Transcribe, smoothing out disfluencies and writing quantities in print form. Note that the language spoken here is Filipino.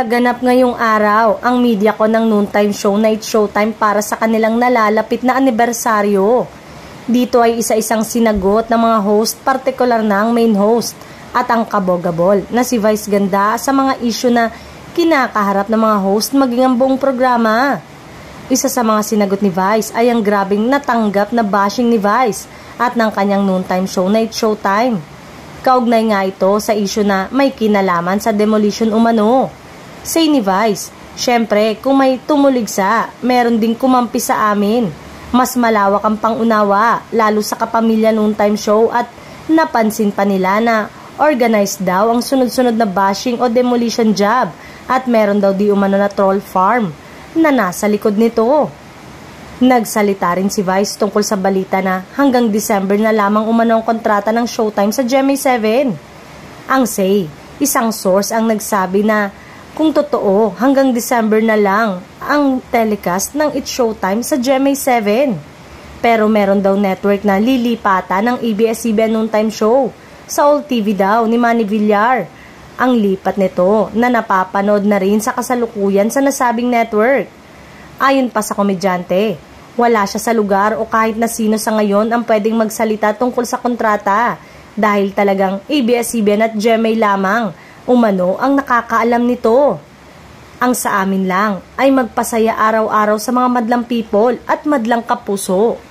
Ganap ngayong araw ang media ko ng noontime show Night Showtime para sa kanilang nalalapit na anibersaryo. Dito ay isa-isang sinagot ng mga host, partikular na ang main host at ang kabogabol na si Vice Ganda sa mga issue na kinakaharap ng mga host maging ang buong programa. Isa sa mga sinagot ni Vice ay ang grabing natanggap na bashing ni Vice at ng kanyang noontime show Night Showtime. Kaugnay nga ito sa issue na may kinalaman sa demolition umano. Say ni Vice, syempre kung may tumuligsa, meron ding kumampi sa amin. Mas malawak ang pangunawa, lalo sa kapamilya noontime show at napansin pa nila na organized daw ang sunod-sunod na bashing o demolition job at meron daw di umano na troll farm na nasa likod nito. Nagsalita rin si Vice tungkol sa balita na hanggang December na lamang umano ang kontrata ng Showtime sa GMA7. Ang say, isang source ang nagsabi na kung totoo hanggang December na lang ang telecast ng It's Showtime sa GMA7. Pero meron daw network na lilipatan ng ABS-CBN noontime show sa All TV daw ni Manny Villar. Ang lipat nito na napapanood na rin sa kasalukuyan sa nasabing network. Ayon pa sa komedyante, wala siya sa lugar o kahit na sino sa ngayon ang pwedeng magsalita tungkol sa kontrata dahil talagang ABS-CBN at GMA lamang umano ang nakakaalam nito. Ang sa amin lang ay magpasaya araw-araw sa mga madlang people at madlang kapuso.